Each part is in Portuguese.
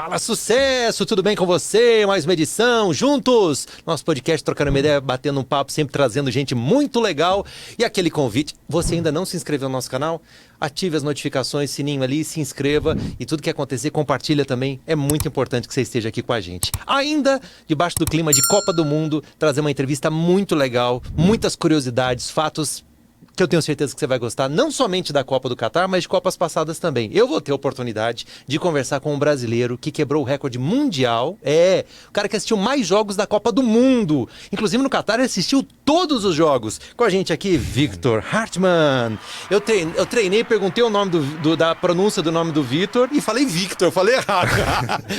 Fala, sucesso! Tudo bem com você? Mais uma edição, juntos! Nosso podcast trocando uma ideia, batendo um papo, sempre trazendo gente muito legal. E aquele convite, você ainda não se inscreveu no nosso canal? Ative as notificações, sininho ali, se inscreva e tudo que acontecer, compartilha também. É muito importante que você esteja aqui com a gente. Ainda, debaixo do clima de Copa do Mundo, trazer uma entrevista muito legal, muitas curiosidades, fatos que eu tenho certeza que você vai gostar, não somente da Copa do Catar, mas de Copas passadas também. Eu vou ter a oportunidade de conversar com um brasileiro que quebrou o recorde mundial. O cara que assistiu mais jogos da Copa do Mundo. Inclusive no Catar ele assistiu todos os jogos. Com a gente aqui, Victor Hartmann. Eu treinei, perguntei o nome da pronúncia do nome do Victor e falei Victor, falei errado.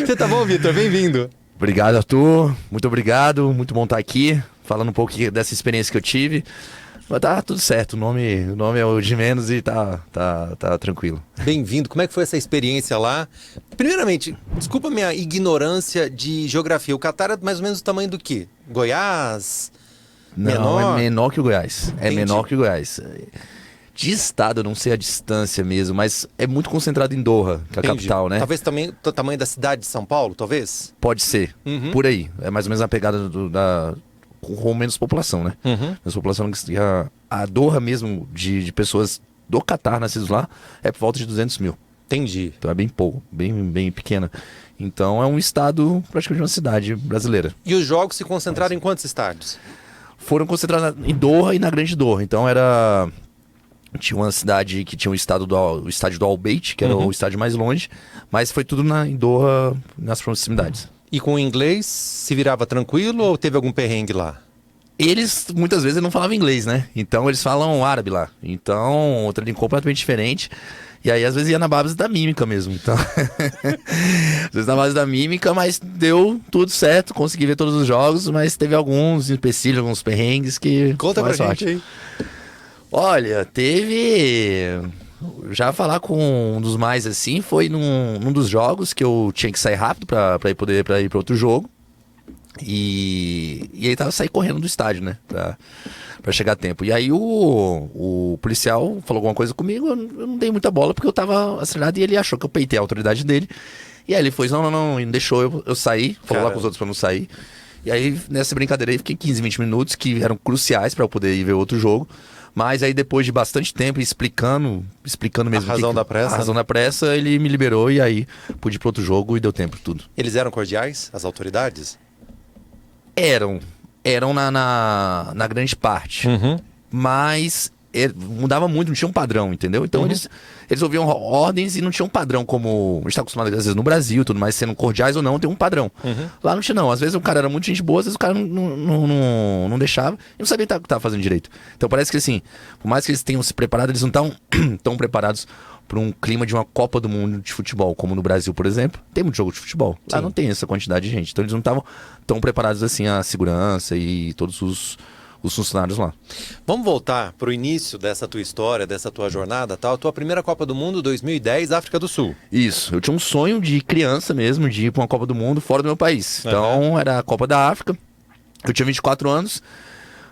Você tá bom, Victor? Bem-vindo. Obrigado, Arthur. Muito obrigado. Muito bom estar aqui, falando um pouco dessa experiência que eu tive. Mas tá tudo certo, o nome é o de menos e tá tranquilo. Bem-vindo, como é que foi essa experiência lá? Primeiramente, desculpa a minha ignorância de geografia, o Catar é mais ou menos o tamanho do quê? Goiás? Não, menor? é menor que o Goiás, Entendi. é menor que o Goiás. De estado, eu não sei a distância mesmo, mas é muito concentrado em Doha, que é a Entendi. capital, né? Talvez também o tamanho da cidade de São Paulo, talvez? Pode ser, por aí, é mais ou menos a pegada com menos população, né? Menos população, a Doha mesmo de pessoas do Catar nascidos lá é por volta de 200 mil. Entendi. Então é bem pouco, bem pequena. Então é um estado, praticamente uma cidade brasileira. E os jogos se concentraram em quantos estádios? Foram concentrados em Doha e na Grande Doha. Então tinha uma cidade que tinha o estádio do Al Bayt, que era o estádio mais longe, mas foi tudo em Doha, nas proximidades. E com o inglês se virava tranquilo ou teve algum perrengue lá? Eles, muitas vezes, não falavam inglês, né? Então, eles falam árabe lá. Então, outra língua completamente diferente. E aí, às vezes, ia na base da mímica mesmo. Então, às vezes na base da mímica, mas deu tudo certo. Consegui ver todos os jogos, mas teve alguns empecilhos, alguns perrengues que... Conta pra gente aí. Olha, teve... Já falar com um dos mais assim, foi num dos jogos que eu tinha que sair rápido pra ir pra outro jogo. E aí tava sair correndo do estádio, né? Pra chegar a tempo. E aí o policial falou alguma coisa comigo, eu não dei muita bola porque eu tava acelerado e ele achou que eu peitei a autoridade dele. E aí ele foi, não deixou eu sair, falou lá com os outros pra não sair. E aí nessa brincadeira aí fiquei 15, 20 minutos que eram cruciais pra eu poder ir ver outro jogo. Mas aí depois de bastante tempo explicando mesmo A razão da pressa. A razão da pressa, ele me liberou e aí pude ir pro outro jogo e deu tempo tudo. Eles eram cordiais, as autoridades? Eram na grande parte, mas mudava muito, não tinha um padrão, entendeu? Então eles ouviam ordens e não tinha um padrão como a gente está acostumado às vezes no Brasil, tudo mais, sendo cordiais ou não, tem um padrão. Lá não tinha não, às vezes o cara era muito gente boa, às vezes o cara não deixava e não sabia o que estava fazendo direito. Então parece que assim, por mais que eles tenham se preparado, eles não estão tão preparados para um clima de uma Copa do Mundo de futebol, como no Brasil, por exemplo, tem muito jogo de futebol. Lá não tem essa quantidade de gente. Então eles não estavam tão preparados assim a segurança e todos os funcionários lá. Vamos voltar para o início dessa tua história, dessa tua jornada, tal. Tua primeira Copa do Mundo, 2010, África do Sul. Isso. Eu tinha um sonho de criança mesmo, de ir para uma Copa do Mundo fora do meu país. Então era a Copa da África. Eu tinha 24 anos.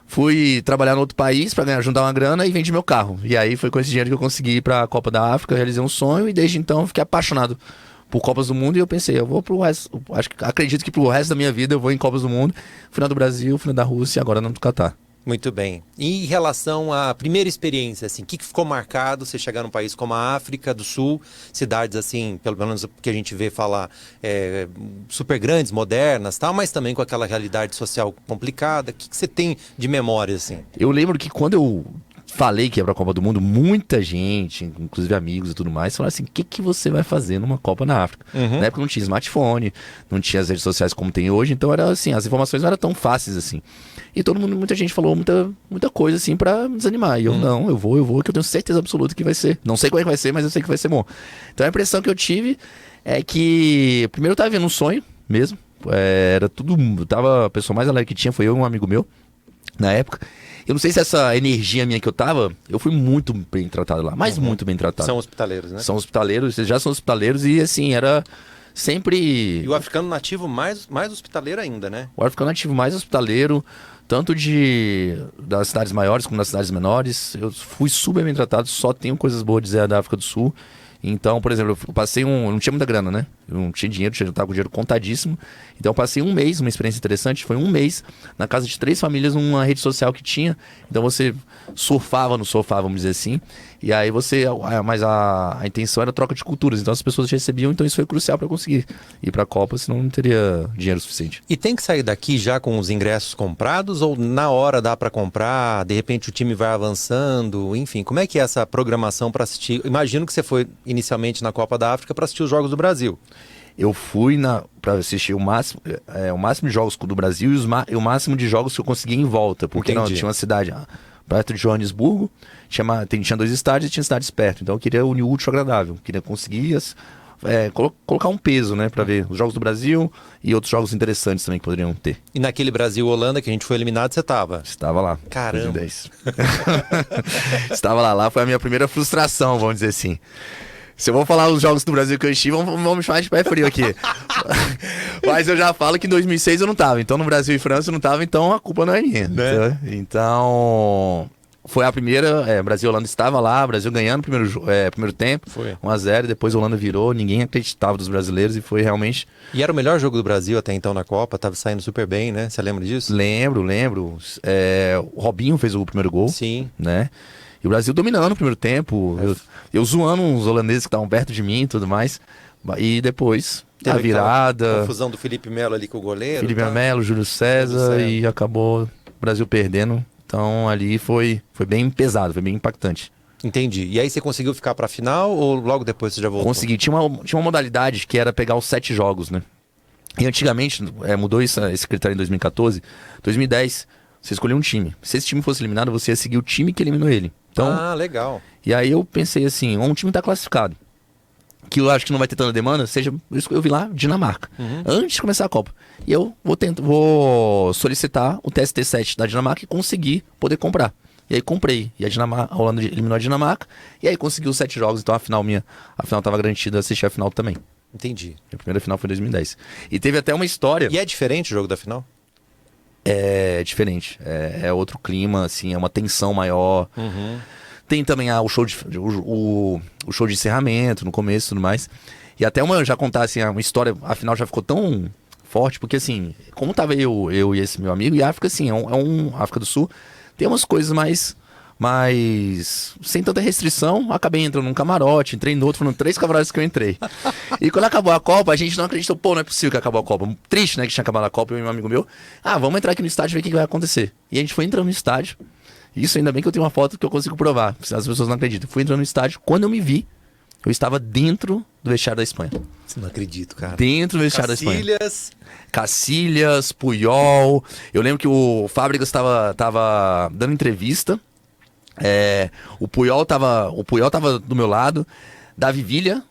Fui trabalhar no outro país para juntar uma grana e vendi meu carro. E aí foi com esse dinheiro que eu consegui ir para a Copa da África, realizei um sonho e desde então fiquei apaixonado por Copas do Mundo e eu pensei, eu vou pro resto, acredito que pro resto da minha vida eu vou em Copas do Mundo. Fui na do Brasil, fui na da Rússia e agora na do Catar. Muito bem. E em relação à primeira experiência, assim, o que ficou marcado você chegar num país como a África do Sul, cidades assim, pelo menos que a gente vê falar, super grandes, modernas, tal, mas também com aquela realidade social complicada. O que você tem de memória, assim? Eu lembro que quando eu falei que ia pra Copa do Mundo, muita gente, inclusive amigos e tudo mais, falaram assim, o que você vai fazer numa Copa na África? Na época não tinha smartphone, não tinha as redes sociais como tem hoje, então era assim, as informações não eram tão fáceis assim. E muita gente falou muita coisa assim pra me desanimar. E eu, não, eu vou, que eu tenho certeza absoluta que vai ser. Não sei como é que vai ser, mas eu sei que vai ser bom. Então a impressão que eu tive é que, primeiro eu tava vendo um sonho mesmo, era tudo, a pessoa mais alegre que tinha foi eu e um amigo meu, na época. Eu não sei se essa energia minha que eu fui muito bem tratado lá, mas muito bem tratado. São hospitaleiros, né? São hospitaleiros, eles já são hospitaleiros e assim, era sempre... E o africano nativo mais hospitaleiro ainda, né? O africano nativo mais hospitaleiro, tanto das cidades maiores como das cidades menores. Eu fui super bem tratado, só tenho coisas boas a dizer da África do Sul. Então, por exemplo, eu passei eu não tinha muita grana, né? Eu não tinha dinheiro, eu tava com o dinheiro contadíssimo. Então eu passei um mês, uma experiência interessante, foi um mês na casa de 3 famílias numa rede social que tinha. Então você surfava no sofá, vamos dizer assim. E aí mas a intenção era troca de culturas. Então as pessoas recebiam, então isso foi crucial para conseguir ir para a Copa, senão não teria dinheiro suficiente. E tem que sair daqui já com os ingressos comprados ou na hora dá para comprar? De repente o time vai avançando, enfim, como é que é essa programação para assistir? Imagino que você foi inicialmente na Copa da África para assistir os jogos do Brasil. Eu fui para assistir o máximo de jogos do Brasil e o máximo de jogos que eu consegui em volta. Porque não, tinha uma cidade perto de Joanesburgo, tinha 2 estádios e tinha cidades perto. Então eu queria unir o útil ao agradável. Eu queria conseguir colocar um peso, né, para ver os jogos do Brasil e outros jogos interessantes também que poderiam ter. E naquele Brasil-Holanda que a gente foi eliminado, você estava? Estava lá. Caramba. 2010. Estava lá. Lá foi a minha primeira frustração, vamos dizer assim. Se eu vou falar os jogos do Brasil que eu estive, vamos me chamar de pé frio aqui. Mas eu já falo que em 2006 eu não tava. Então no Brasil e França eu não tava, então a culpa não é minha. Né? Então foi a primeira, Brasil e Holanda estava lá, Brasil ganhando o primeiro tempo, foi 1-0, depois a Holanda virou, ninguém acreditava dos brasileiros e foi realmente... E era o melhor jogo do Brasil até então na Copa, tava saindo super bem, né? Você lembra disso? Lembro. O Robinho fez o primeiro gol. Sim. Né? E o Brasil dominando no primeiro tempo, eu zoando uns holandeses que estavam perto de mim e tudo mais. E depois, a virada... confusão do Felipe Melo ali com o goleiro. Felipe Melo, Júlio César, e acabou o Brasil perdendo. Então ali foi bem pesado, foi bem impactante. Entendi. E aí você conseguiu ficar pra final ou logo depois você já voltou? Consegui. Tinha uma modalidade que era pegar os 7 jogos, né? E antigamente, mudou esse critério em 2014. 2010, você escolheu um time. Se esse time fosse eliminado, você ia seguir o time que eliminou ele. Então, legal. E aí eu pensei assim, um time tá classificado, que eu acho que não vai ter tanta demanda, eu vi lá, Dinamarca, antes de começar a Copa. E eu vou solicitar o TST7 da Dinamarca e conseguir poder comprar. E aí comprei. E a Holanda eliminou a Dinamarca, e aí consegui os 7 jogos, então a final tava garantida, assistir a final também. Entendi. A primeira final foi em 2010. E teve até uma história... E é diferente o jogo da final? É diferente, é outro clima, assim, é uma tensão maior. Tem também o show de encerramento no começo e tudo mais. E até já contar assim, uma história, afinal já ficou tão forte, porque assim, como tava eu e esse meu amigo, e a África assim, África do Sul, tem umas coisas mais sem tanta restrição, acabei entrando num camarote, entrei no outro, foram 3 camarotes que eu entrei. E quando acabou a Copa, a gente não acreditou, não é possível que acabou a Copa. Triste, né, que tinha acabado a Copa, eu e um amigo meu, vamos entrar aqui no estádio e ver o que vai acontecer. E a gente foi entrando no estádio, isso ainda bem que eu tenho uma foto que eu consigo provar, as pessoas não acreditam. Fui entrando no estádio, quando eu me vi, eu estava dentro do vestiário da Espanha. Não acredito, cara. Dentro do vestiário da Espanha. Cacilhas, Puyol. Eu lembro que o Fábricas estava dando entrevista. O Puyol tava do meu lado. Davi Villa,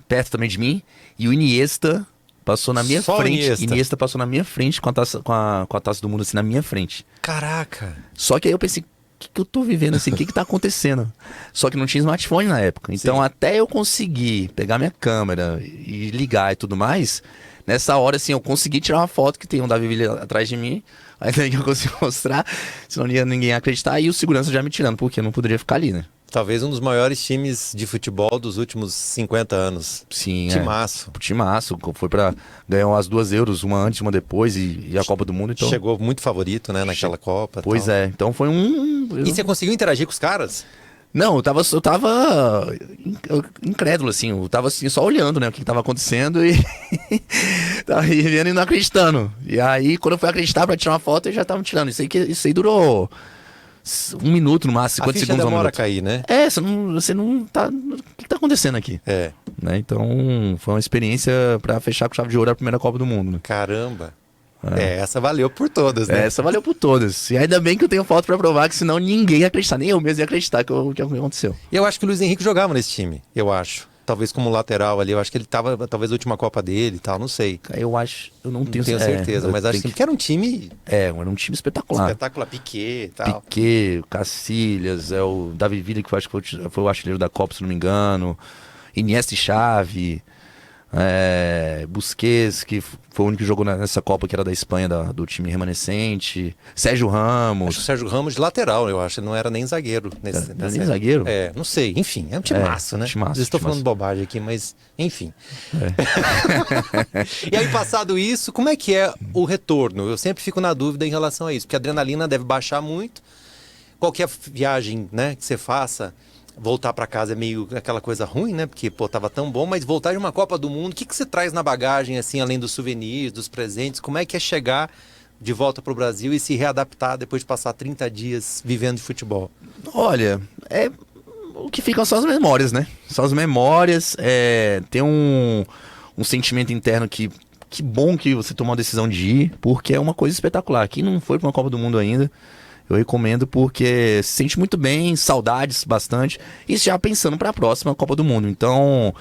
perto também de mim. E o Iniesta passou na minha frente. Iniesta passou na minha frente com a taça do mundo, assim, na minha frente. Caraca! Só que aí eu pensei, o que eu tô vivendo assim? O que tá acontecendo? Só que não tinha smartphone na época. Então, sim, até eu conseguir pegar minha câmera e ligar e tudo mais, nessa hora, assim, eu consegui tirar uma foto que tem um Davi Villa atrás de mim. Aí daí que eu consigo mostrar, senão não ia ninguém acreditar. E o segurança já me tirando, porque eu não poderia ficar ali, né? Talvez um dos maiores times de futebol dos últimos 50 anos. Sim, Timaço. Timaço. Foi pra ganhar as 2 euros, uma antes, uma depois, e a Copa do Mundo. Então... Chegou muito favorito, né, naquela Copa. Pois tal. Então foi E você conseguiu interagir com os caras? Não, eu tava incrédulo, assim, eu tava assim, só olhando, né, o que tava acontecendo e tava vendo e não acreditando. E aí, quando eu fui acreditar pra tirar uma foto, eles já estavam tirando. Isso aí durou 1 minuto no máximo, 50 segundos. Demora a cair, né? Você não tá... O que tá acontecendo aqui? Né? Então, foi uma experiência pra fechar com chave de ouro a primeira Copa do Mundo. Né? Caramba! Essa valeu por todas, né? Essa valeu por todas. E ainda bem que eu tenho foto pra provar, que senão ninguém ia acreditar, nem eu mesmo ia acreditar que aconteceu. E eu acho que o Luiz Henrique jogava nesse time, eu acho. Talvez como lateral ali, eu acho que ele tava, talvez a última Copa dele e tal, não sei. Eu não tenho certeza, mas acho que era um time... Era um time espetacular. Piquet e tal. Piquet, Cacilhas, o Davi Villa, que eu acho que foi o artilheiro da Copa, se não me engano. Iniesta e Xavi. Busquets, que foi o único que jogou nessa Copa, que era da Espanha, do time remanescente. Sérgio Ramos. Acho que o Sérgio Ramos de lateral, eu acho. Ele não era nem zagueiro. Não era nem zagueiro? Não sei. Enfim, é um timaço, né? Timaço, Estou falando bobagem aqui, mas enfim. E aí, passado isso, como é que é o retorno? Eu sempre fico na dúvida em relação a isso, porque a adrenalina deve baixar muito. Qualquer viagem, né, que você faça, voltar para casa é meio aquela coisa ruim, né? Porque, pô, tava tão bom, mas voltar de uma Copa do Mundo, o que você traz na bagagem, assim, além dos souvenirs, dos presentes? Como é que é chegar de volta pro Brasil e se readaptar depois de passar 30 dias vivendo de futebol? Olha, o que ficam são as memórias, né? São as memórias, tem um sentimento interno que bom que você tomou a decisão de ir, porque é uma coisa espetacular. Quem não foi para uma Copa do Mundo ainda, eu recomendo, porque se sente muito bem, saudades bastante, e já pensando para a próxima Copa do Mundo. Então,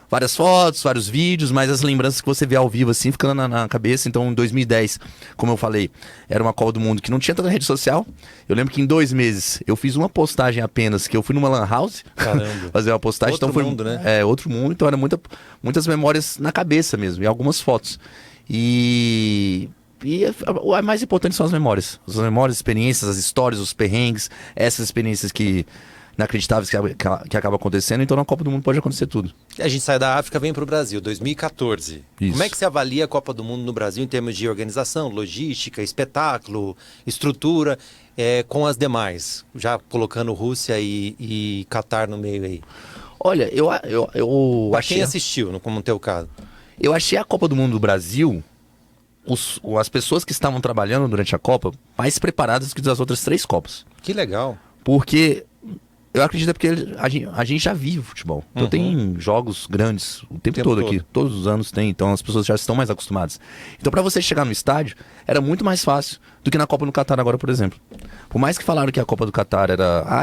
várias fotos, vários vídeos, mas as lembranças que você vê ao vivo assim, ficando na cabeça. Então, em 2010, como eu falei, era uma Copa do Mundo que não tinha tanta rede social. Eu lembro que em 2 meses eu fiz uma postagem apenas, que eu fui numa lan house fazer uma postagem. Outro então foi mundo, né? Outro mundo, então era muitas memórias na cabeça mesmo, e algumas fotos. E o mais importante são as memórias. As memórias, as experiências, as histórias, os perrengues, essas experiências inacreditáveis que acabam acontecendo. Então na Copa do Mundo pode acontecer tudo. A gente sai da África, vem para o Brasil, 2014. Isso. Como é que você avalia a Copa do Mundo no Brasil em termos de organização, logística, espetáculo, estrutura, com as demais? Já colocando Rússia e Catar no meio aí. Olha, eu Pra achei... quem assistiu, como no teu caso? Eu achei a Copa do Mundo do Brasil, as pessoas que estavam trabalhando durante a Copa, mais preparadas que das outras 3 Copas. Que legal. Porque eu acredito porque a gente já vive futebol. Então tem jogos grandes o tempo todo aqui. Todos os anos tem. Então as pessoas já estão mais acostumadas. Então para você chegar no estádio, era muito mais fácil do que na Copa no Catar agora, por exemplo. Por mais que falaram que a Copa do Catar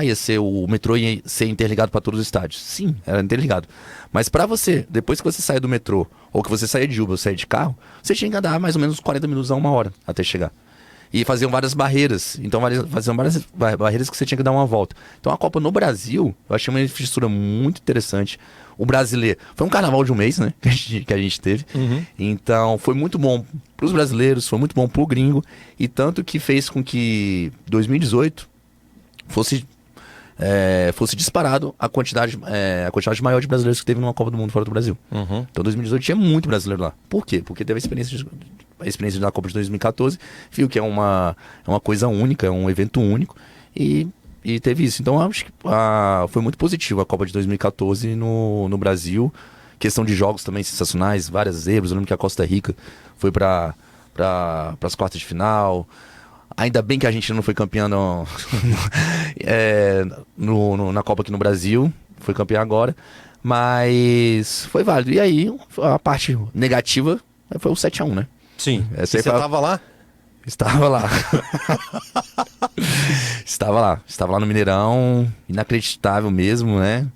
ia ser o metrô ia ser interligado para todos os estádios. Sim, era interligado. Mas para você, depois que você saia do metrô, ou que você saia de Uber ou saia de carro, você tinha que andar mais ou menos 40 minutos a 1 hora até chegar. E faziam várias barreiras. Então faziam várias barreiras que você tinha que dar uma volta. Então a Copa no Brasil, eu achei uma infraestrutura muito interessante. O brasileiro... Foi um carnaval de 1 mês, né? Que a gente teve. Então foi muito bom para os brasileiros, foi muito bom para o gringo. E tanto que fez com que 2018 fosse disparado a quantidade maior de brasileiros que teve numa Copa do Mundo fora do Brasil. Então 2018 tinha muito brasileiro lá. Por quê? Porque teve a experiência da Copa de 2014, viu que é uma coisa única, é um evento único, e teve isso. Então acho que foi muito positivo a Copa de 2014 no Brasil. Questão de jogos também sensacionais, várias zebras. Eu lembro que a Costa Rica foi para as quartas de final. Ainda bem que a gente não foi campeã na Copa aqui no Brasil. Foi campeã agora. Mas foi válido. E aí, a parte negativa foi o 7-1, né? Sim. Você estava lá? Estava lá. Estava lá no Mineirão. Inacreditável mesmo, né?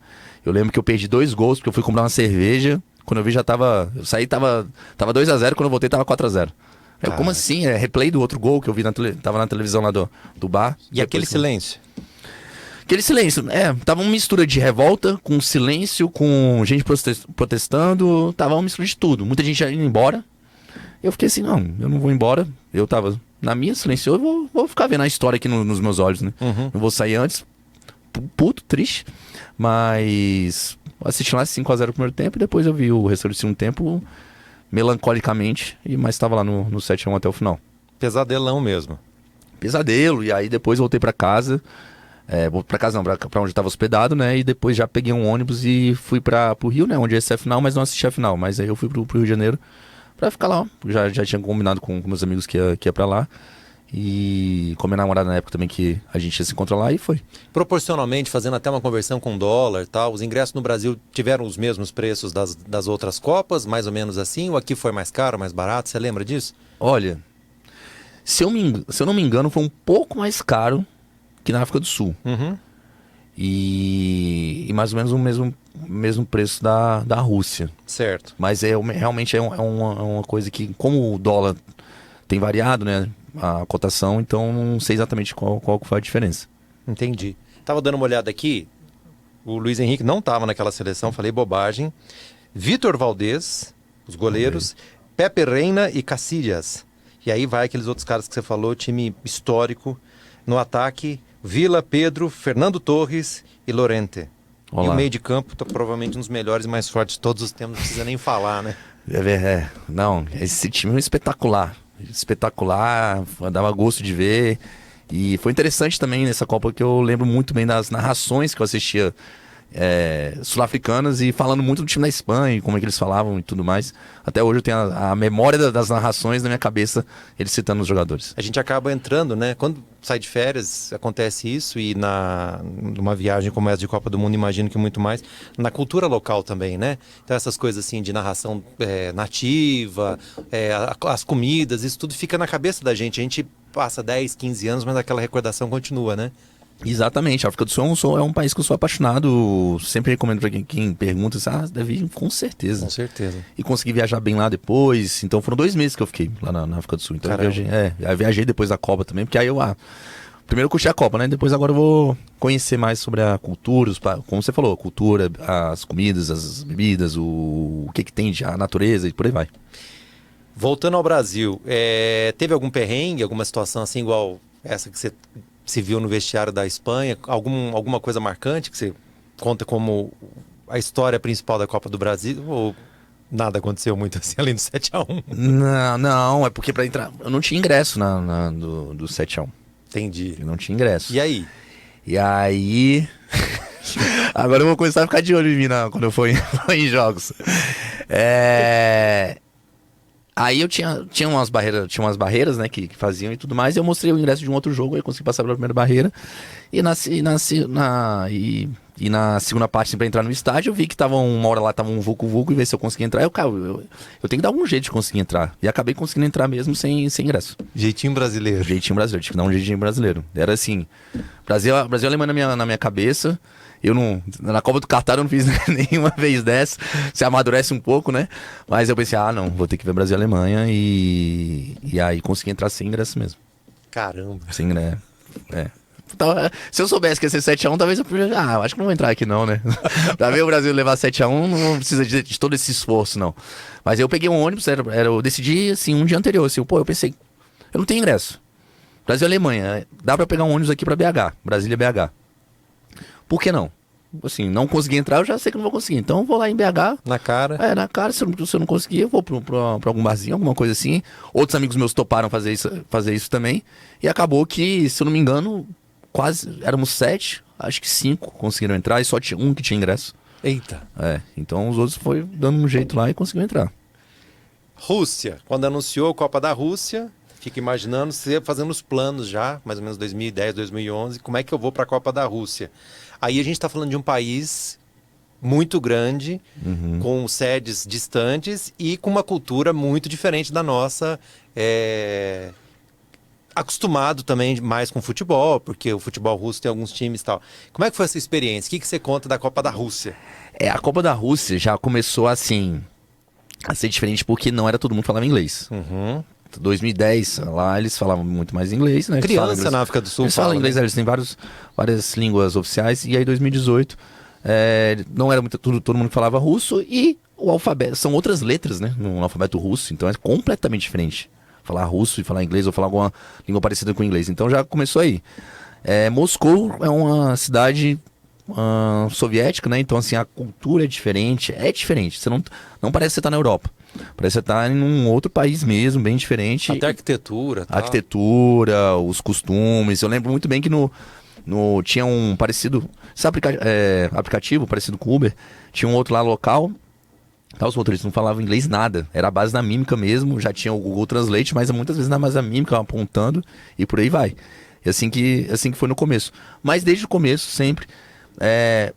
Eu lembro que eu perdi 2 gols, porque eu fui comprar uma cerveja. Quando eu vi eu saí, tava 2-0. Quando eu voltei, tava 4-0. Como assim? Replay do outro gol que eu vi tava na televisão lá do bar. E aquele silêncio? Aquele silêncio, tava uma mistura de revolta, com silêncio, com gente protestando, tava uma mistura de tudo. Muita gente indo embora. Eu fiquei assim, não, eu não vou embora. Eu tava na minha, silencioso, eu vou ficar vendo a história aqui nos meus olhos, né? Não vou sair antes, puto, triste. Mas assisti lá 5-0 no primeiro tempo, e depois eu vi o restante do segundo tempo melancolicamente, mas estava lá no 7-1 até o final. Pesadelão mesmo. Pesadelo, e aí depois voltei para casa. Pra casa não, pra onde eu tava hospedado, né? E depois já peguei um ônibus e fui pro Rio, né? Onde ia ser a final, mas não assisti a final. Mas aí eu fui pro Rio de Janeiro pra ficar lá. Já tinha combinado com meus amigos que ia pra lá. E com a minha namorada na época também, que a gente ia se encontrar lá, e foi. Proporcionalmente, fazendo até uma conversão com dólar e tal, os ingressos no Brasil tiveram os mesmos preços das outras Copas, mais ou menos assim? Ou aqui foi mais caro, mais barato? Você lembra disso? Olha, se eu não me engano, foi um pouco mais caro que na África do Sul. E mais ou menos o mesmo preço da Rússia. Certo. Mas realmente é uma coisa que, como o dólar tem variado, né, a cotação, então não sei exatamente qual que foi a diferença. Entendi. Tava dando uma olhada aqui, o Luiz Henrique não estava naquela seleção, falei bobagem. Vitor Valdez, os goleiros, Pepe Reina e Casillas. E aí vai aqueles outros caras que você falou, time histórico. No ataque, Vila, Pedro, Fernando Torres e Llorente. Olá. E o meio de campo tá provavelmente um dos melhores e mais fortes de todos os tempos, não precisa nem falar, né? Não, esse time é espetacular. Espetacular, dava gosto de ver. E foi interessante também nessa Copa que eu lembro muito bem das narrações que eu assistia sul-africanas e falando muito do time da Espanha, como é que eles falavam e tudo mais. Até hoje eu tenho a memória das narrações na minha cabeça, eles citando os jogadores. A gente acaba entrando, né? Quando sai de férias, acontece isso, e numa viagem como essa de Copa do Mundo, imagino que muito mais, na cultura local também, né? Então essas coisas assim de narração nativa, as comidas, isso tudo fica na cabeça da gente. A gente passa 10, 15 anos, mas aquela recordação continua, né? Exatamente, a África do Sul é um país que eu sou apaixonado, sempre recomendo pra quem pergunta, deve ir, com certeza. Com certeza. E consegui viajar bem lá depois, então foram 2 meses que eu fiquei lá na África do Sul, então eu viajei depois da Copa também, porque aí primeiro eu curti a Copa, né, depois agora eu vou conhecer mais sobre a cultura, como você falou, a cultura, as comidas, as bebidas, o que tem de a natureza e por aí vai. Voltando ao Brasil, teve algum perrengue, alguma situação assim igual essa que você se viu no vestiário da Espanha? Alguma coisa marcante que você conta como a história principal da Copa do Brasil? Ou nada aconteceu muito assim, além do 7-1? Não, é porque pra entrar, eu não tinha ingresso do 7-1. Entendi. Eu não tinha ingresso. E aí? E aí... Agora eu vou começar a ficar de olho em mim quando eu for em jogos. Aí eu tinha umas barreiras, né, que faziam e tudo mais, e eu mostrei o ingresso de um outro jogo, aí eu consegui passar pela primeira barreira, e na segunda parte, assim, pra entrar no estádio, eu vi que uma hora lá tava um vucu-vucu, e ver se eu conseguia entrar, eu tenho que dar algum jeito de conseguir entrar, e acabei conseguindo entrar mesmo sem ingresso. Jeitinho brasileiro. Tive que dar um jeitinho brasileiro. Era assim, Brasil e Alemanha na minha cabeça. Na Copa do Catar eu não fiz nenhuma vez dessa. Se amadurece um pouco, né? Mas eu pensei, não, vou ter que ver Brasil e Alemanha. E aí consegui entrar sem ingresso mesmo. Caramba. Sem ingresso. Se eu soubesse que ia ser 7-1, talvez eu acho que não vou entrar aqui não, né? Pra ver o Brasil levar 7-1, não precisa de todo esse esforço, não. Mas eu peguei um ônibus, eu decidi, assim, um dia anterior, assim, eu pensei, eu não tenho ingresso. Brasil e Alemanha, dá pra pegar um ônibus aqui pra BH, Brasília BH. Por que não? Assim, não consegui entrar, eu já sei que não vou conseguir. Então eu vou lá em BH. Na cara. Na cara, se eu não conseguir, eu vou pra algum barzinho, alguma coisa assim. Outros amigos meus toparam fazer isso também. E acabou que, se eu não me engano, quase éramos 7, acho que 5 conseguiram entrar e só tinha um que tinha ingresso. Eita. Então os outros foi dando um jeito lá e conseguiram entrar. Rússia. Quando anunciou a Copa da Rússia, fico imaginando você fazendo os planos já, mais ou menos 2010, 2011, como é que eu vou pra Copa da Rússia? Aí a gente está falando de um país muito grande, com sedes distantes e com uma cultura muito diferente da nossa, acostumado também mais com futebol, porque o futebol russo tem alguns times e tal. Como é que foi essa experiência? O que você conta da Copa da Rússia? A Copa da Rússia já começou assim, a ser diferente porque não era todo mundo que falava inglês. 2010, lá eles falavam muito mais inglês, né? Criança na África do Sul eles falam inglês, né? Eles têm várias línguas oficiais. E aí 2018, não era todo mundo que falava russo. E o alfabeto, são outras letras, né? No alfabeto russo, então é completamente diferente. Falar russo e falar inglês ou falar alguma língua parecida com inglês. Então já começou aí. Moscou é uma cidade soviética, né? Então assim, a cultura é diferente. Você não parece que você tá na Europa. Parece que você tá em um outro país mesmo, bem diferente. Até a arquitetura. A arquitetura, os costumes. Eu lembro muito bem que tinha um parecido... Sabe aplicativo parecido com o Uber? Tinha um outro lá local. Os motoristas não falavam inglês nada. Era a base da mímica mesmo. Já tinha o Google Translate, mas muitas vezes na base da mímica, apontando. E por aí vai. E assim que foi no começo. Mas desde o começo, sempre,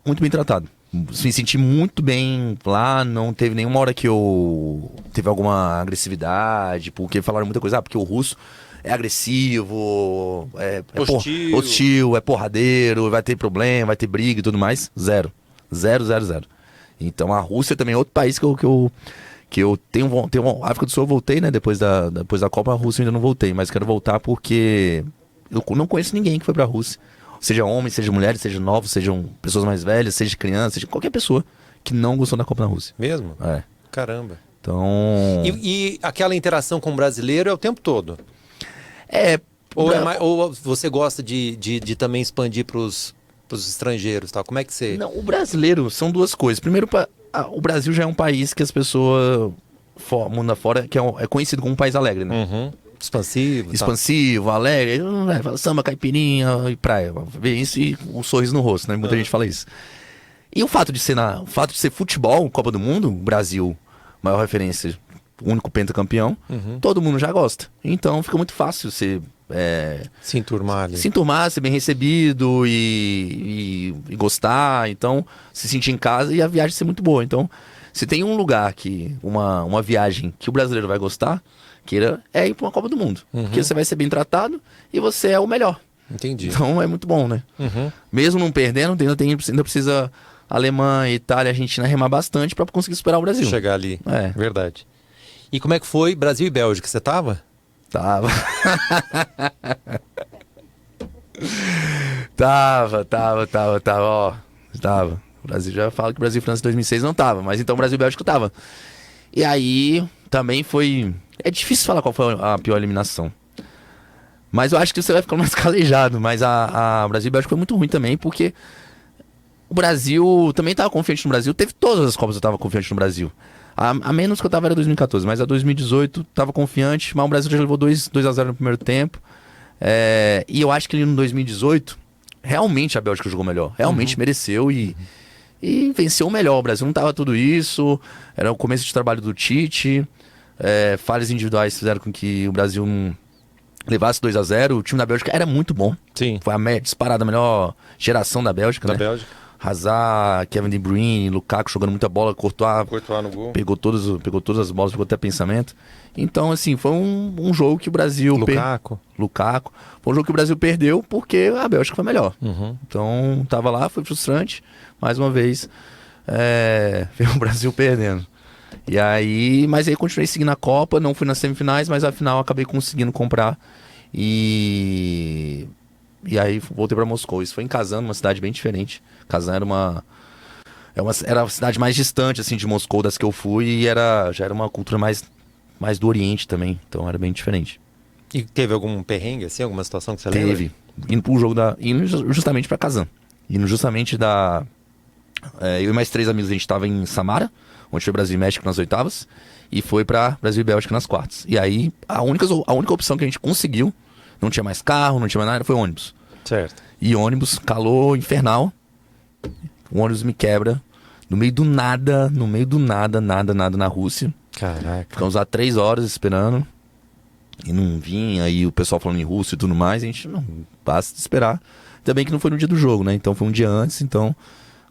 muito bem tratado. Me senti muito bem lá, não teve nenhuma hora que eu teve alguma agressividade, porque falaram muita coisa, porque o russo é agressivo, hostil, é porradeiro, vai ter problema, vai ter briga e tudo mais. Zero. Então a Rússia também é outro país que eu tenho a África do Sul eu voltei, né, depois da Copa. A Rússia eu ainda não voltei, mas quero voltar porque eu não conheço ninguém que foi pra Rússia. Seja homens, seja mulheres, seja novos, sejam pessoas mais velhas, seja crianças, seja qualquer pessoa que não gostou da Copa na Rússia. Mesmo? Caramba. Então... E aquela interação com o brasileiro é o tempo todo? Ou você gosta de também expandir para os estrangeiros, tal? Como é que você... Não, o brasileiro são duas coisas. Primeiro, o Brasil já é um país que as pessoas, mundo afora, que é conhecido como um país alegre, né? Uhum. Expansivo. Expansivo, alegre, fala samba, caipirinha e praia. Vê isso e um sorriso no rosto, né? Muita gente fala isso. E o fato de ser futebol, Copa do Mundo, Brasil, maior referência, único pentacampeão, todo mundo já gosta. Então fica muito fácil você se enturmar ali. Se enturmar, ser bem recebido e gostar, então se sentir em casa e a viagem ser muito boa. Então, se tem um lugar uma viagem que o brasileiro vai gostar, ir para uma Copa do Mundo. Porque você vai ser bem tratado e você é o melhor. Entendi. Então é muito bom, né? Mesmo não perdendo, ainda precisa Alemanha, Itália, Argentina remar bastante para conseguir superar o Brasil. Chegar ali. Verdade. E como é que foi Brasil e Bélgica? Você tava? Tava. Tava. O Brasil já fala que o Brasil e França em 2006 não tava, mas então o Brasil e Bélgica tava. E aí também foi... É difícil falar qual foi a pior eliminação. Mas eu acho que você vai ficar mais calejado. Mas a Brasil e Bélgica foi muito ruim também, porque o Brasil também tava confiante no Brasil. Teve todas as Copas eu tava confiante no Brasil. A menos que eu tava era 2014, mas a 2018 tava confiante, mas o Brasil já levou 2-0 no primeiro tempo. E eu acho que ali no 2018, realmente a Bélgica jogou melhor. Realmente mereceu e venceu melhor. O Brasil não tava tudo isso, era o começo de trabalho do Tite. Falhas individuais fizeram com que o Brasil não levasse 2-0. O time da Bélgica era muito bom. Sim. Foi disparada a melhor geração da Bélgica, né? Bélgica. Hazard, Kevin De Bruyne, Lukaku jogando muita bola, Courtois no gol. Pegou todas as bolas, pegou até pensamento. Então, assim, foi um jogo que o Brasil... Lukaku. Foi um jogo que o Brasil perdeu porque a Bélgica foi melhor. Então, tava lá, foi frustrante. Mais uma vez, veio o Brasil perdendo. Mas aí continuei seguindo a Copa, não fui nas semifinais, mas a final acabei conseguindo comprar. E aí voltei pra Moscou. Isso foi em Kazan, uma cidade bem diferente. Kazan era a cidade mais distante assim, de Moscou das que eu fui e já era uma cultura mais do Oriente também. Então era bem diferente. E teve algum perrengue, assim, alguma situação que você lembra? Teve. Indo pro jogo indo justamente pra Kazan. Indo justamente eu e mais 3 amigos, a gente tava em Samara, onde foi Brasil e México nas oitavas, e foi pra Brasil e Bélgica nas quartas. E aí, a única opção que a gente conseguiu, não tinha mais carro, não tinha mais nada, foi ônibus. Certo. E ônibus, calor infernal, o ônibus me quebra, no meio do nada nada na Rússia. Caraca. Ficamos lá 3 horas esperando, e não vinha, aí o pessoal falando em russo e tudo mais, a gente, não, basta esperar. Ainda bem que não foi no dia do jogo, né, então foi um dia antes, então...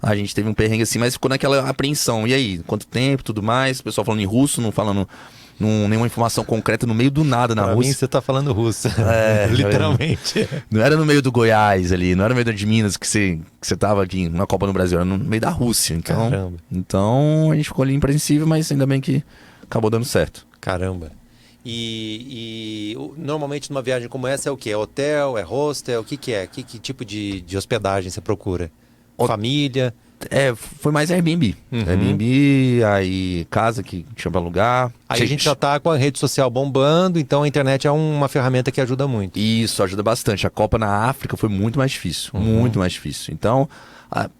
A gente teve um perrengue assim, mas ficou naquela apreensão. E aí, quanto tempo, tudo mais? O pessoal falando em russo, não falando nenhuma informação concreta no meio do nada na Rússia. Pra mim, você tá falando russo. Literalmente. Não era no meio do Goiás ali, não era no meio de Minas que você tava aqui na Copa no Brasil, era no meio da Rússia. Então a gente ficou ali impreensível, mas ainda bem que acabou dando certo. Caramba. E normalmente numa viagem como essa é o quê? É hotel, é hostel? O que é? Que tipo de hospedagem você procura? Família? Foi mais Airbnb. Airbnb, aí casa que tinha pra alugar. Aí a gente já tá com a rede social bombando, então a internet é uma ferramenta que ajuda muito. Isso, ajuda bastante. A Copa na África foi muito mais difícil. Muito mais difícil. Então,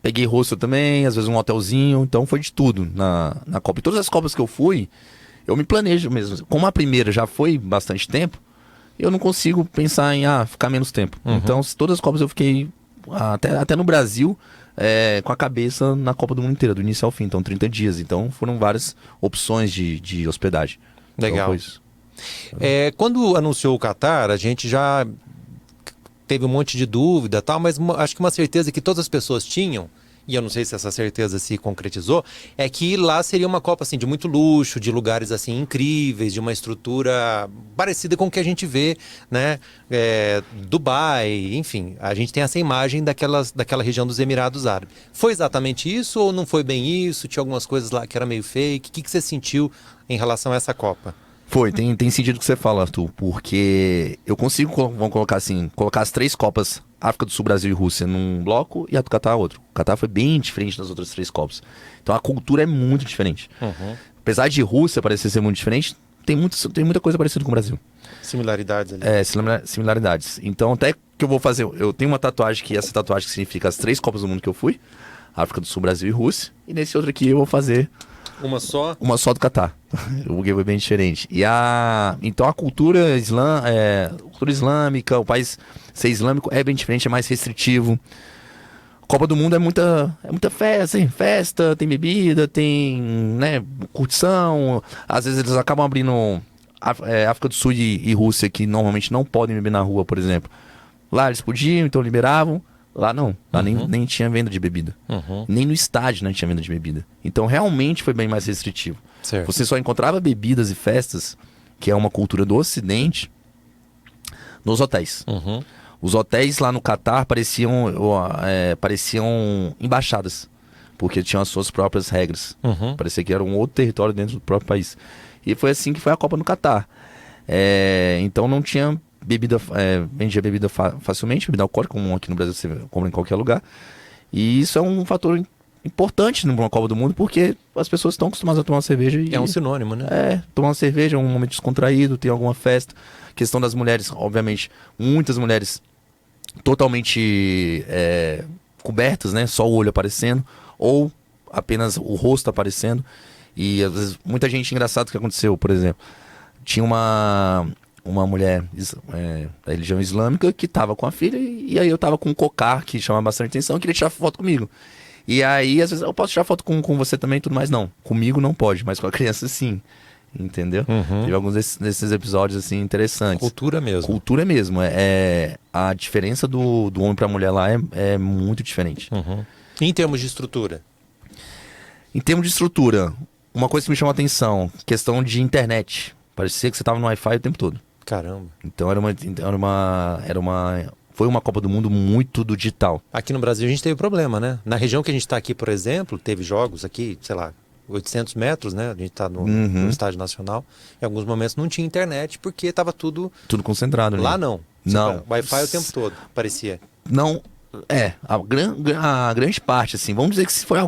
peguei hostel também, às vezes um hotelzinho. Então foi de tudo na Copa. E todas as Copas que eu fui, eu me planejo mesmo. Como a primeira já foi bastante tempo, eu não consigo pensar em ficar menos tempo. Então, todas as Copas eu fiquei, até no Brasil... com a cabeça na Copa do Mundo inteira, do início ao fim, então 30 dias. Então foram várias opções de hospedagem. Legal. Então, foi isso. Quando anunciou o Qatar, a gente já teve um monte de dúvida, tal, mas acho que uma certeza que todas as pessoas tinham, e eu não sei se essa certeza se concretizou, é que lá seria uma Copa assim, de muito luxo, de lugares assim incríveis, de uma estrutura parecida com o que a gente vê, né? Dubai, enfim, a gente tem essa imagem daquela região dos Emirados Árabes. Foi exatamente isso ou não foi bem isso? Tinha algumas coisas lá que era meio fake? O que você sentiu em relação a essa Copa? Foi, tem sentido o que você fala, Arthur, porque eu consigo, vamos colocar assim, colocar as 3 Copas, África do Sul, Brasil e Rússia, num bloco e a do Qatar outro. O Qatar foi bem diferente das outras 3 Copas. Então a cultura é muito diferente. apesar de Rússia parecer ser muito diferente, tem muita coisa parecida com o Brasil. Similaridades ali. Similaridades. Então, até que eu vou fazer... Eu tenho uma tatuagem essa tatuagem significa as 3 Copas do Mundo que eu fui. África do Sul, Brasil e Rússia. E nesse outro aqui eu vou fazer... Uma só? Uma só do Catar. O buguê foi bem diferente. Então a cultura islâmica, o país ser islâmico é bem diferente, é mais restritivo. Copa do Mundo é muita festa, assim, tem bebida, tem, né, curtição. Às vezes eles acabam abrindo África do Sul e Rússia, que normalmente não podem beber na rua, por exemplo. Lá eles podiam, então liberavam. Lá não. Lá nem tinha venda de bebida. Nem no estádio não tinha venda de bebida. Então realmente foi bem mais restritivo. Certo. Você só encontrava bebidas e festas, que é uma cultura do Ocidente, nos hotéis. Os hotéis lá no Catar pareciam embaixadas, porque tinham as suas próprias regras. Parecia que era um outro território dentro do próprio país. E foi assim que foi a Copa no Catar. Então não tinha bebida, vendia bebida facilmente, bebida alcoólica, como aqui no Brasil você compra em qualquer lugar. E isso é um fator importante numa Copa do Mundo, porque as pessoas estão acostumadas a tomar cerveja. É um sinônimo, né? Tomar uma cerveja é um momento descontraído, tem alguma festa. Questão das mulheres, obviamente, muitas mulheres totalmente cobertas, né? Só o olho aparecendo, ou apenas o rosto aparecendo. E às vezes, muita gente, engraçado que aconteceu, por exemplo, tinha uma mulher da religião islâmica que estava com a filha, e aí eu estava com um cocar que chamava bastante atenção, queria tirar foto comigo. E aí, às vezes, eu posso tirar foto com você também e tudo mais. Não, comigo não pode, mas com a criança sim. Entendeu? Teve alguns desses episódios assim interessantes. Cultura mesmo. Cultura mesmo. A diferença do homem pra mulher lá é muito diferente. E em termos de estrutura? Em termos de estrutura, uma coisa que me chamou a atenção, questão de internet. Parecia que você tava no Wi-Fi o tempo todo. Caramba. Então foi uma Copa do Mundo muito do digital. Aqui no Brasil a gente teve problema, né? Na região que a gente está aqui, por exemplo, teve jogos aqui, sei lá, 800 metros, né? A gente está no Estádio Nacional. Em alguns momentos não tinha internet porque estava tudo concentrado ali. Lá não. Não. Wi-Fi o tempo todo, parecia. Não, a grande parte, assim, vamos dizer que foi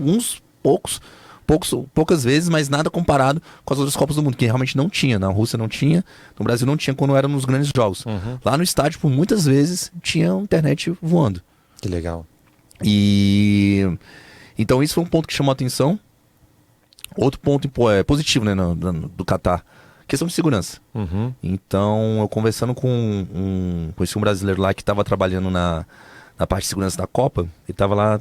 poucas vezes, mas nada comparado com as outras Copas do Mundo, que realmente não tinha. Na Rússia não tinha, no Brasil não tinha quando eram nos grandes jogos. Lá no estádio, por muitas vezes, tinha internet voando. Que legal. Então isso foi um ponto que chamou a atenção. Outro ponto positivo, né, do Catar, questão de segurança. Então, eu conversando com esse brasileiro lá que estava trabalhando na parte de segurança da Copa, ele estava lá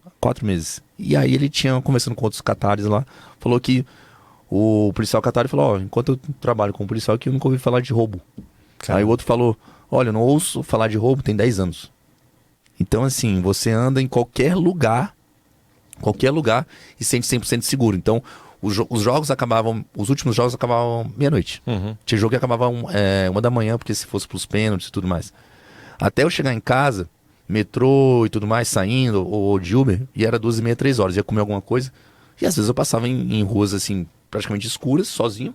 há 4 meses. E aí ele tinha, conversando com outros catares lá, falou que o policial catar falou, enquanto eu trabalho com o policial aqui, eu nunca ouvi falar de roubo. Caramba. Aí o outro falou, olha, eu não ouço falar de roubo tem 10 anos. Então, assim, você anda em qualquer lugar e sente 100% seguro. Então, os últimos jogos acabavam meia-noite. Tinha jogo que acabava 1 da manhã, porque se fosse pros pênaltis e tudo mais. Até eu chegar em casa, metrô e tudo mais, saindo, ou de Uber, e era 2h30, 3 horas, ia comer alguma coisa. E às vezes eu passava em ruas, assim, praticamente escuras, sozinho.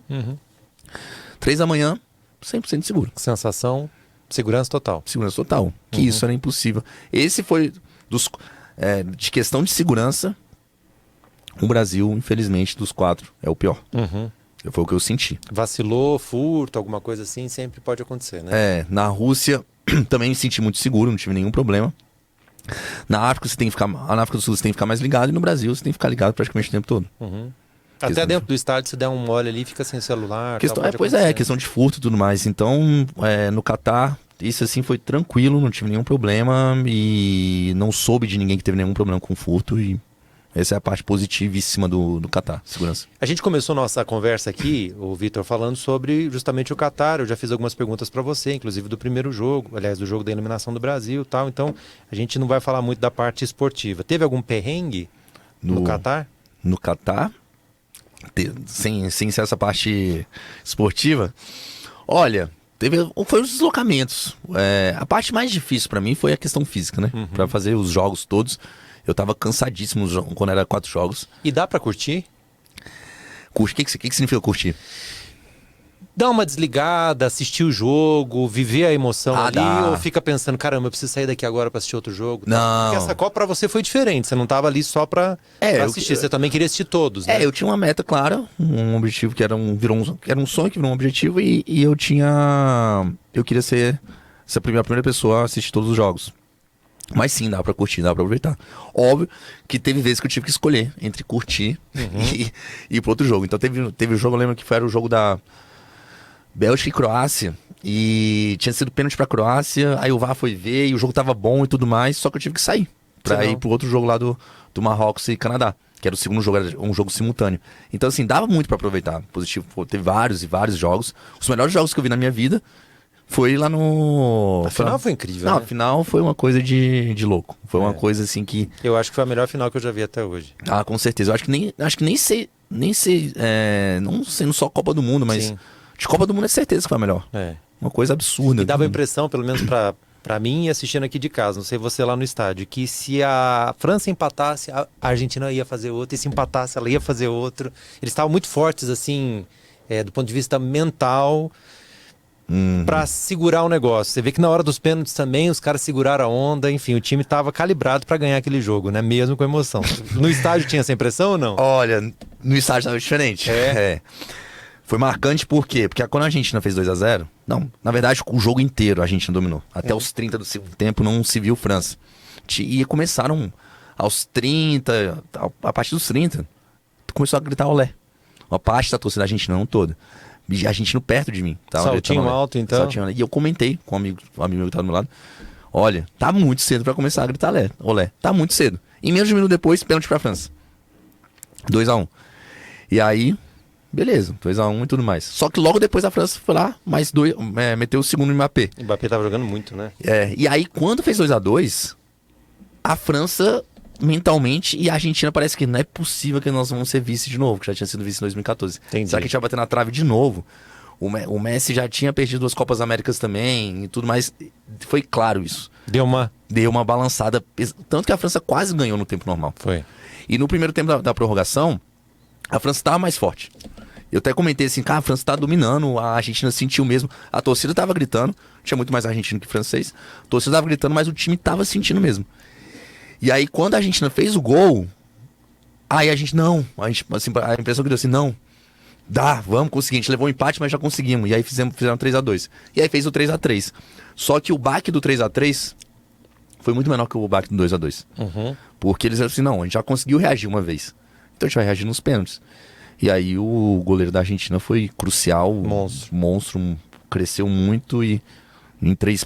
3 da manhã, 100% seguro. Sensação, segurança total. Segurança total. Que isso era impossível. Esse foi de questão de segurança, o Brasil, infelizmente, dos 4, é o pior. Foi o que eu senti. Vacilou, furto, alguma coisa assim, sempre pode acontecer, né? Na Rússia também me senti muito seguro, não tive nenhum problema. Na África na África do Sul você tem que ficar mais ligado, e no Brasil você tem que ficar ligado praticamente o tempo todo. Até dentro do estádio, se der um mole ali, fica sem celular. Questão de furto e tudo mais. Então, no Catar, isso assim foi tranquilo, não tive nenhum problema e não soube de ninguém que teve nenhum problema com furto, e essa é a parte positivíssima do Catar, segurança. A gente começou nossa conversa aqui, o Vitor, falando sobre justamente o Catar. Eu já fiz algumas perguntas para você, inclusive do primeiro jogo, aliás, do jogo da eliminação do Brasil e tal. Então, a gente não vai falar muito da parte esportiva. Teve algum perrengue no Catar? No Catar? Sem ser essa parte esportiva? Olha, foi os deslocamentos. A parte mais difícil para mim foi a questão física, né? Para fazer os jogos todos. Eu tava cansadíssimo quando era 4 jogos. E dá pra curtir? Curtir? O que significa curtir? dar uma desligada, assistir o jogo, viver a emoção ali? Dá. Ou fica pensando, caramba, eu preciso sair daqui agora pra assistir outro jogo? Não. Porque essa Copa pra você foi diferente, você não tava ali só pra assistir, você também queria assistir todos, né? Eu tinha uma meta clara, um objetivo que era um sonho, que virou um objetivo, e eu queria ser a primeira pessoa a assistir todos os jogos. Mas sim, dá pra curtir, dá pra aproveitar. Óbvio que teve vezes que eu tive que escolher entre curtir e ir pro outro jogo. Então teve um jogo, eu lembro que era o jogo da Bélgica e Croácia, e tinha sido pênalti pra Croácia, aí o VAR foi ver, e o jogo tava bom e tudo mais, só que eu tive que sair pra ir pro outro jogo lá do Marrocos e Canadá, que era o segundo jogo, era um jogo simultâneo. Então assim, dava muito pra aproveitar, positivo. Pô, teve vários e vários jogos, os melhores jogos que eu vi na minha vida foi lá no... A final foi incrível, Não, né? a final foi uma coisa de louco, foi uma coisa assim que... Eu acho que foi a melhor final que eu já vi até hoje. Ah, com certeza, eu acho que nem sei, não sendo só Copa do Mundo, mas... Sim. De Copa do Mundo é certeza que foi a melhor. Uma coisa absurda. E dava a impressão, pelo menos pra mim, assistindo aqui de casa, não sei você lá no estádio, que se a França empatasse, a Argentina ia fazer outro, e se empatasse, ela ia fazer outro. Eles estavam muito fortes, assim, do ponto de vista mental, pra segurar o negócio. Você vê que na hora dos pênaltis também, os caras seguraram a onda, enfim, o time tava calibrado pra ganhar aquele jogo, né? Mesmo com emoção. No estádio tinha essa impressão ou não? Olha, no estádio tava diferente. Foi marcante por quê? Porque quando a Argentina fez 2-0, não, na verdade o jogo inteiro a Argentina dominou. Até os 30 do segundo tempo não se viu França. E começaram aos 30, a partir dos 30, começou a gritar olé. Uma parte da torcida argentina, não toda. A Argentina perto de mim. Saltinho alto, então. Saltinho, e eu comentei com um amigo meu que tava do meu lado. Olha, tá muito cedo pra começar a gritar olé. Tá muito cedo. E menos de um minuto depois, pênalti pra França. 2-1. E aí... Beleza, 2-1 e tudo mais. Só que logo depois a França foi lá, mais dois, meteu o segundo no Mbappé. O Mbappé tava jogando muito, né? E aí quando fez 2-2, a França mentalmente e a Argentina parece que não é possível que nós vamos ser vice de novo, que já tinha sido vice em 2014. Entendi. Será que a gente vai bater na trave de novo? O Messi já tinha perdido 2 Copas Américas também e tudo mais. Foi claro isso. Deu uma balançada, tanto que a França quase ganhou no tempo normal. Foi. E no primeiro tempo da prorrogação, a França estava mais forte. Eu até comentei assim, cara, a França tá dominando, a Argentina sentiu mesmo. A torcida tava gritando, tinha muito mais argentino que francês. A torcida tava gritando, mas o time tava sentindo mesmo. E aí, quando a Argentina fez o gol, aí assim, a impressão que deu assim, não, vamos conseguir. A gente levou um empate, mas já conseguimos. E aí fizeram 3-2. E aí fez o 3-3. Só que o baque do 3-3 foi muito menor que o baque do 2-2. Porque eles disseram assim, não, a gente já conseguiu reagir uma vez. Então a gente vai reagir nos pênaltis. E aí o goleiro da Argentina foi crucial, monstro, cresceu muito e em 3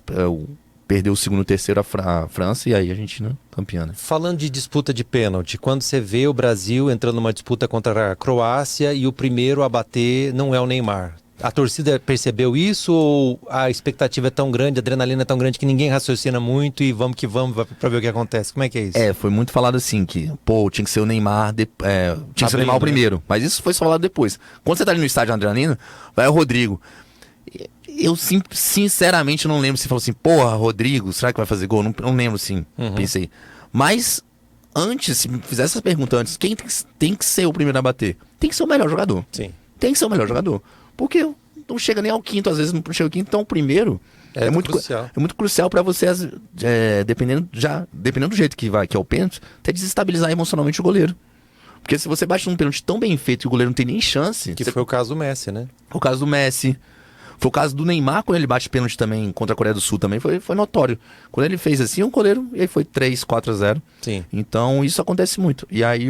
perdeu o segundo e terceiro a França e aí a Argentina campeã, né? Falando de disputa de pênalti, quando você vê o Brasil entrando numa disputa contra a Croácia e o primeiro a bater não é o Neymar, a torcida percebeu isso ou a expectativa é tão grande, a adrenalina é tão grande que ninguém raciocina muito e vamos que vamos pra ver o que acontece? Como é que é isso? Foi muito falado assim que, tinha que ser o Neymar, tinha que ser o Neymar o primeiro, mas isso foi só falado depois. Quando você tá ali no estádio de adrenalina, vai o Rodrigo. Eu sinceramente não lembro se falou assim, Rodrigo, será que vai fazer gol? Não lembro assim, pensei. Mas antes, se me fizesse essa pergunta antes, quem tem que ser o primeiro a bater? Tem que ser o melhor jogador. Sim. Tem que ser o melhor jogador. Porque não chega nem ao quinto, às vezes não chega ao quinto, então o primeiro é muito crucial para você, dependendo do jeito que é o pênalti, até desestabilizar emocionalmente o goleiro. Porque se você bate num pênalti tão bem feito e o goleiro não tem nem chance... Foi o caso do Messi, né? Foi o caso do Messi. Foi o caso do Neymar, quando ele bate pênalti também contra a Coreia do Sul também, foi notório. Quando ele fez assim, o goleiro, e aí foi 3-4-0. Sim. Então isso acontece muito. E aí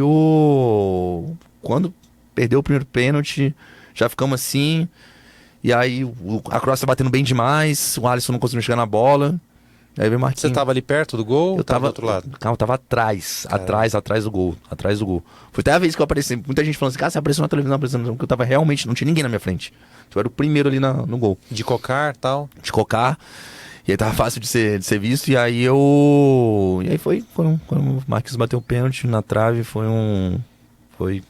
quando perdeu o primeiro pênalti, já ficamos assim... E aí a Croácia batendo bem demais, o Alisson não conseguiu chegar na bola. Aí veio o Marquinhos. Você tava ali perto do gol? Eu tava do outro lado. Calma, eu tava atrás do gol. Foi até a vez que eu apareci. Muita gente falando assim, cara, você apareceu na televisão, porque eu tava realmente, não tinha ninguém na minha frente. Eu era o primeiro ali no gol. De cocar, tal. De cocar. E aí tava fácil de ser visto. E aí E aí quando o Marquinhos bateu o pênalti na trave, foi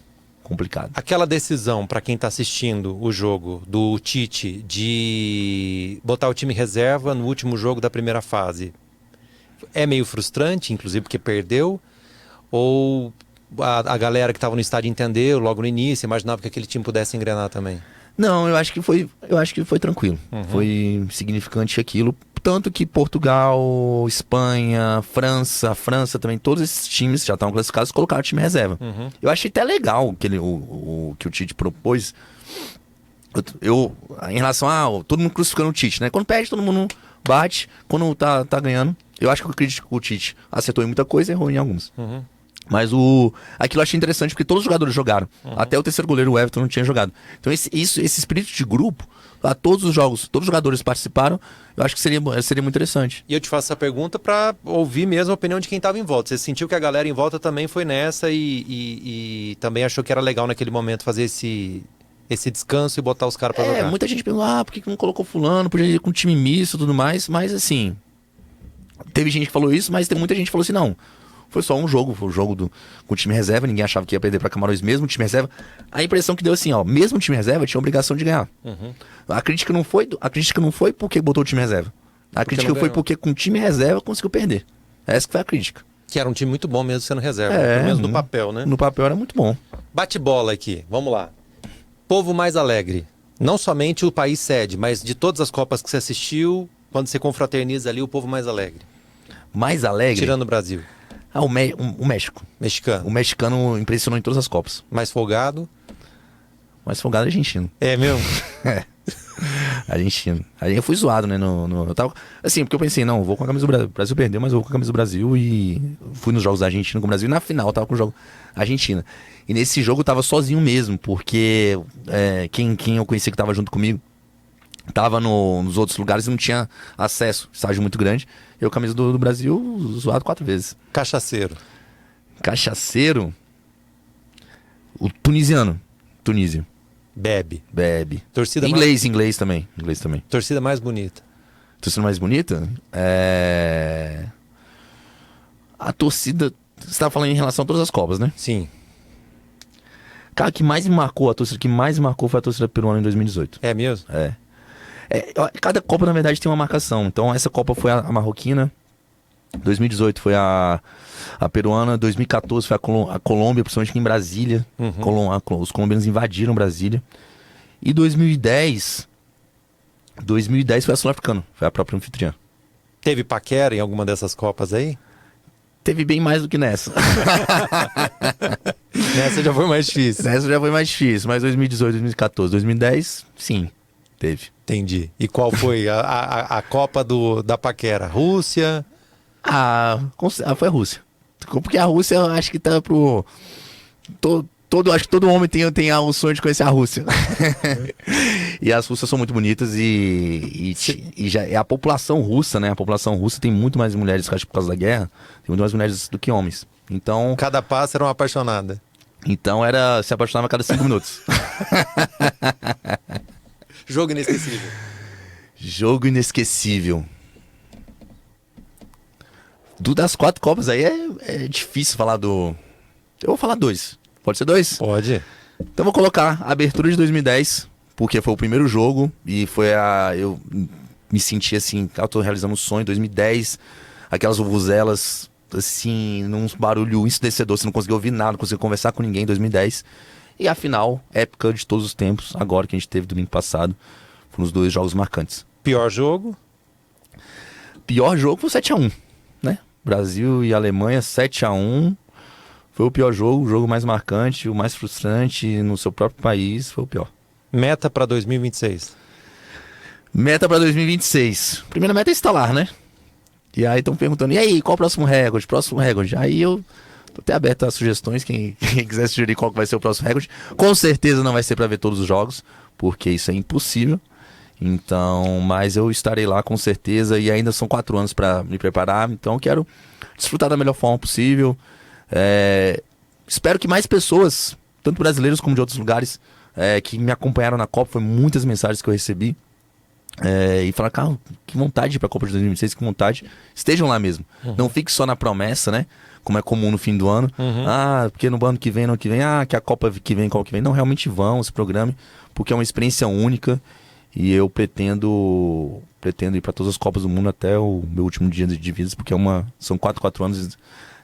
complicado. Aquela decisão, para quem tá assistindo o jogo do Tite, de botar o time reserva no último jogo da primeira fase, é meio frustrante, inclusive porque perdeu? Ou a galera que estava no estádio entendeu logo no início, imaginava que aquele time pudesse engrenar também? Não, eu acho que foi tranquilo. Foi significante aquilo. Tanto que Portugal, Espanha, França também, todos esses times já estavam classificados, colocaram o time reserva. Eu achei até legal que que o Tite propôs. Em relação a todo mundo crucificando o Tite, né? Quando perde, todo mundo bate. Quando tá ganhando, eu acho que o Tite acertou em muita coisa e errou em algumas. Mas aquilo eu achei interessante porque todos os jogadores jogaram. Até o terceiro goleiro, o Everton, não tinha jogado. Então esse espírito de grupo, todos os jogos, todos os jogadores participaram, eu acho que seria muito interessante. E eu te faço essa pergunta para ouvir mesmo a opinião de quem estava em volta. Você sentiu que a galera em volta também foi nessa e também achou que era legal naquele momento fazer esse descanso e botar os caras para jogar? Muita gente perguntou, por que não colocou fulano, podia ir com um time misto e tudo mais, mas assim, teve gente que falou isso, mas tem muita gente que falou assim, não, foi só um jogo, foi o jogo com o time reserva, ninguém achava que ia perder para Camarões mesmo, o time reserva. A impressão que deu assim, mesmo o time reserva tinha a obrigação de ganhar. A crítica não foi porque botou o time reserva. A crítica foi porque com o time reserva conseguiu perder. Essa que foi a crítica. Que era um time muito bom mesmo sendo reserva, pelo menos no papel, né? No papel era muito bom. Bate bola aqui, vamos lá. Povo mais alegre. Não somente o país sede, mas de todas as Copas que você assistiu, quando você confraterniza ali, o povo mais alegre. Mais alegre? Tirando o Brasil. O México. Mexicano. O mexicano impressionou em todas as Copas. Mais folgado? Mais folgado é argentino. É mesmo? Argentino. Aí eu fui zoado, né? Eu tava, assim, porque eu pensei, não, vou com a camisa do Brasil. O Brasil perdeu, mas eu vou com a camisa do Brasil e fui nos jogos da Argentina com o Brasil. E na final eu tava com o jogo Argentina. E nesse jogo eu tava sozinho mesmo, porque quem eu conhecia que tava junto comigo tava nos outros lugares e não tinha acesso, estágio muito grande. Eu, camisa do Brasil, zoado 4 vezes. Cachaceiro. Cachaceiro? O tunisiano. Tunísia. Bebe. Torcida Inglês também. Torcida mais bonita. Torcida mais bonita? A torcida... Você estava falando em relação a todas as Copas, né? Sim. Cara, a torcida que mais me marcou foi a torcida peruana em 2018. É mesmo? Cada Copa, na verdade, tem uma marcação. Então, essa Copa foi a marroquina. 2018 foi a peruana. 2014 foi a Colômbia, principalmente aqui em Brasília. Os colombianos invadiram Brasília. E 2010 foi a sul-africana. Foi a própria anfitriã. Teve paquera em alguma dessas Copas aí? Teve bem mais do que nessa. Nessa já foi mais difícil. Mas 2018, 2014, 2010, sim, teve. Entendi. E qual foi a Copa da paquera? Rússia? Foi a Rússia. Porque a Rússia, eu acho que tá pro... acho que todo homem tem o sonho de conhecer a Rússia. E as russas são muito bonitas e a população russa, né? A população russa tem muito mais mulheres, acho que por causa da guerra, tem muito mais mulheres do que homens. Então... Cada passo era uma apaixonada. Então se apaixonava a cada 5 minutos. Jogo inesquecível. Jogo inesquecível. Das 4 Copas aí é difícil falar do... Eu vou falar 2. Pode ser 2? Pode. Então vou colocar a abertura de 2010, porque foi o primeiro jogo e eu me senti assim, eu tô realizando um sonho. 2010, aquelas vuvuzelas, assim, num barulho ensurdecedor, você não conseguia ouvir nada, não conseguia conversar com ninguém em 2010. E a final, épica de todos os tempos, agora que a gente teve domingo passado, foram os 2 jogos marcantes. Pior jogo? Pior jogo foi o 7-1, né? Brasil e Alemanha, 7-1. Foi o pior jogo, o jogo mais marcante, o mais frustrante no seu próprio país, foi o pior. Meta para 2026? Meta para 2026. Primeira meta é instalar, né? E aí estão perguntando, e aí, qual o próximo recorde? Aí eu tô até aberto a sugestões, quem quiser sugerir qual que vai ser o próximo recorde. Com certeza não vai ser para ver todos os jogos, porque isso é impossível. Então, mas eu estarei lá com certeza e ainda são 4 anos para me preparar, então eu quero desfrutar da melhor forma possível. Espero que mais pessoas, tanto brasileiros como de outros lugares, que me acompanharam na Copa, foi muitas mensagens que eu recebi, e falaram, cara, que vontade de ir pra Copa de 2026, que vontade, estejam lá mesmo. Não fique só na promessa, né, como é comum no fim do ano, porque no ano que vem, que a Copa que vem, qual que vem, não, realmente vão, se programe, porque é uma experiência única, e eu pretendo ir para todas as Copas do Mundo até o meu último dia de vida, porque são 4 anos,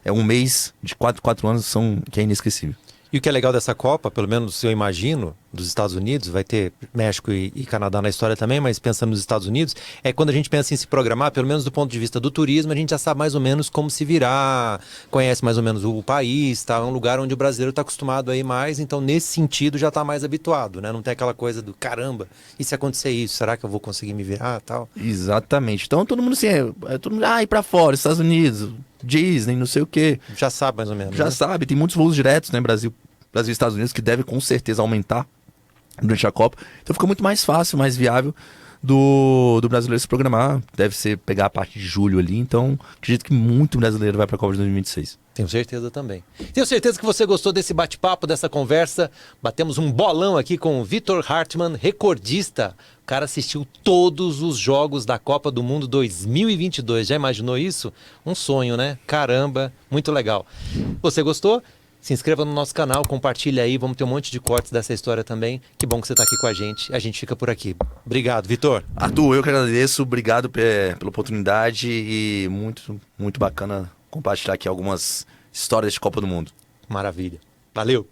é um mês de 4 anos que é inesquecível. E o que é legal dessa Copa, pelo menos eu imagino, dos Estados Unidos, vai ter México e Canadá na história também, mas pensando nos Estados Unidos, é quando a gente pensa em se programar, pelo menos do ponto de vista do turismo, a gente já sabe mais ou menos como se virar, conhece mais ou menos o país, tá? É um lugar onde o brasileiro está acostumado a ir mais, então nesse sentido já está mais habituado, né? Não tem aquela coisa do caramba, e se acontecer isso, será que eu vou conseguir me virar, tal? Exatamente. Então todo mundo assim, todo mundo, ir pra fora, Estados Unidos, Disney, não sei o quê. Já sabe mais ou menos, Já né? sabe, tem muitos voos diretos, né, Brasil e Estados Unidos, que deve com certeza aumentar durante a Copa. Então fica muito mais fácil, mais viável do brasileiro se programar. Deve ser pegar a parte de julho ali, então acredito que muito brasileiro vai pra Copa de 2026. Tenho certeza também. Tenho certeza que você gostou desse bate-papo, dessa conversa. Batemos um bolão aqui com o Vitor Hartmann, recordista. O cara assistiu todos os jogos da Copa do Mundo 2022. Já imaginou isso? Um sonho, né? Caramba, muito legal. Você gostou? Se inscreva no nosso canal, compartilha aí, vamos ter um monte de cortes dessa história também. Que bom que você está aqui com a gente fica por aqui. Obrigado, Vitor. Arthur, eu que agradeço, obrigado pela oportunidade e muito, muito bacana compartilhar aqui algumas histórias de Copa do Mundo. Maravilha. Valeu!